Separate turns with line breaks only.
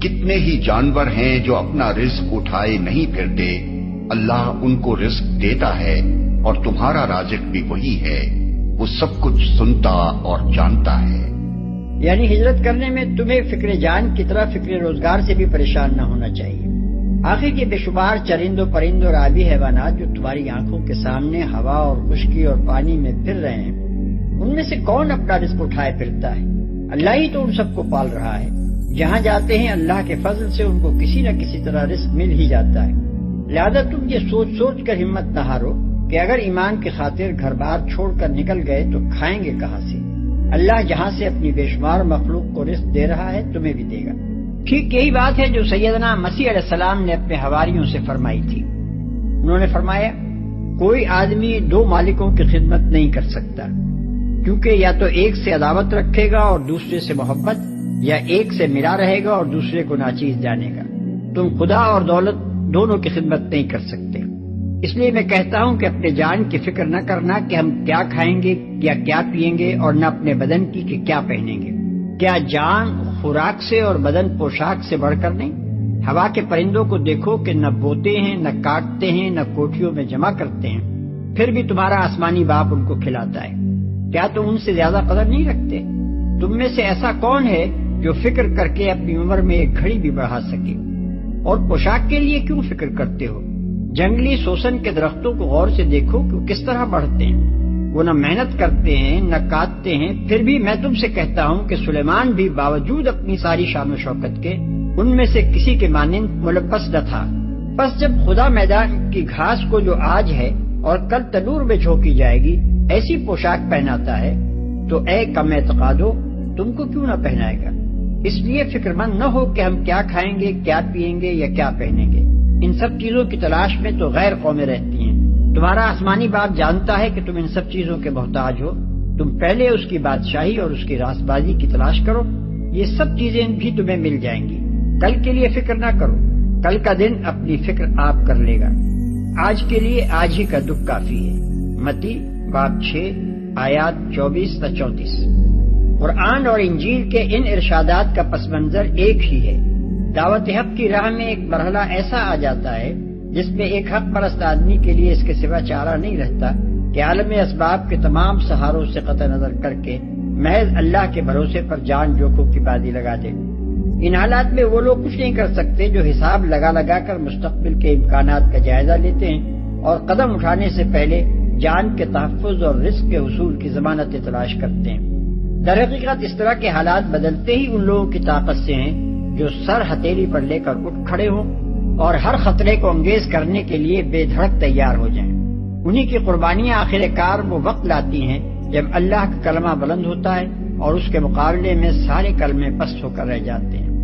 کتنے ہی جانور ہیں جو اپنا رزق اٹھائے نہیں پھرتے، اللہ ان کو رزق دیتا ہے اور تمہارا رازق بھی وہی ہے، وہ سب کچھ سنتا اور جانتا ہے۔
یعنی ہجرت کرنے میں تمہیں فکر جان کی طرح فکر روزگار سے بھی پریشان نہ ہونا چاہیے۔ آخر یہ بے شمار چرند و پرند اور آبی حیوانات جو تمہاری آنکھوں کے سامنے ہوا اور خشکی اور پانی میں پھر رہے ہیں، ان میں سے کون اپنا رزق اٹھائے پھرتا ہے؟ اللہ ہی تو ان سب کو پال رہا ہے۔ جہاں جاتے ہیں اللہ کے فضل سے ان کو کسی نہ کسی طرح رزق مل ہی جاتا ہے۔ لہذا تم یہ سوچ سوچ کر ہمت نہ ہارو کہ اگر ایمان کی خاطر گھر بار چھوڑ کر نکل گئے تو کھائیں گے کہاں سے؟ اللہ جہاں سے اپنی بے شمار مخلوق کو رزق دے رہا ہے تمہیں بھی دے گا۔ ٹھیک یہی بات ہے جو سیدنا مسیح علیہ السلام نے اپنے حواریوں سے فرمائی تھی۔ انہوں نے فرمایا، کوئی آدمی دو مالکوں کی خدمت نہیں کر سکتا، کیونکہ یا تو ایک سے عداوت رکھے گا اور دوسرے سے محبت، یا ایک سے ملا رہے گا اور دوسرے کو ناچیز جانے گا۔ تم خدا اور دولت دونوں کی خدمت نہیں کر سکتے۔ اس لیے میں کہتا ہوں کہ اپنے جان کی فکر نہ کرنا کہ ہم کیا کھائیں گے یا کیا پیئیں گے، اور نہ اپنے بدن کی کہ کیا پہنیں گے۔ کیا جان خوراک سے اور بدن پوشاک سے بڑھ کر نہیں؟ ہوا کے پرندوں کو دیکھو کہ نہ بوتے ہیں، نہ کاٹتے ہیں، نہ کوٹھیوں میں جمع کرتے ہیں، پھر بھی تمہارا آسمانی باپ ان کو کھلاتا ہے۔ کیا تم ان سے زیادہ قدر نہیں رکھتے؟ تم میں سے ایسا کون ہے جو فکر کر کے اپنی عمر میں ایک گھڑی بھی بڑھا سکے؟ اور پوشاک کے لیے کیوں فکر کرتے ہو؟ جنگلی سوسن کے درختوں کو غور سے دیکھو کہ کس طرح بڑھتے ہیں۔ وہ نہ محنت کرتے ہیں نہ کاٹتے ہیں، پھر بھی میں تم سے کہتا ہوں کہ سلیمان بھی باوجود اپنی ساری شان و شوکت کے ان میں سے کسی کے مانند ملبس نہ تھا۔ بس جب خدا میدان کی گھاس کو جو آج ہے اور کل تنور میں جھونکی جائے گی ایسی پوشاک پہناتا ہے، تو اے کم اعتقادو، تم کو کیوں نہ پہنائے گا؟ اس لیے فکر مند نہ ہو کہ ہم کیا کھائیں گے، کیا پیئیں گے یا کیا پہنیں گے۔ ان سب چیزوں کی تلاش میں تو غیر قومیں رہتی ہیں۔ تمہارا آسمانی باپ جانتا ہے کہ تم ان سب چیزوں کے محتاج ہو۔ تم پہلے اس کی بادشاہی اور اس کی راست بازی کی تلاش کرو، یہ سب چیزیں بھی تمہیں مل جائیں گی۔ کل کے لیے فکر نہ کرو، کل کا دن اپنی فکر آپ کر لے گا۔ آج کے لیے آج ہی کا دکھ کافی ہے۔ متی باب 6 آیات 24 تا 34۔ قرآن اور انجیل کے ان ارشادات کا پس منظر ایک ہی ہے۔ دعوت حق کی راہ میں ایک مرحلہ ایسا آ جاتا ہے جس میں ایک حق پرست آدمی کے لیے اس کے سوا چارہ نہیں رہتا کہ عالم اسباب کے تمام سہاروں سے قطع نظر کر کے محض اللہ کے بھروسے پر جان جوکھوں کی بازی لگا دے۔ ان حالات میں وہ لوگ کچھ نہیں کر سکتے جو حساب لگا لگا کر مستقبل کے امکانات کا جائزہ لیتے ہیں اور قدم اٹھانے سے پہلے جان کے تحفظ اور رزق کے حصول کی ضمانتیں تلاش کرتے ہیں۔ در حقیقت اس طرح کے حالات بدلتے ہی ان لوگوں کی طاقت سے ہیں جو سر ہتھیلی پر لے کر اٹھ کھڑے ہوں اور ہر خطرے کو انگیز کرنے کے لیے بے دھڑک تیار ہو جائیں۔ انہی کی قربانیاں آخر کار وہ وقت لاتی ہیں جب اللہ کا کلمہ بلند ہوتا ہے اور اس کے مقابلے میں سارے کلمے پست ہو کر رہ جاتے ہیں۔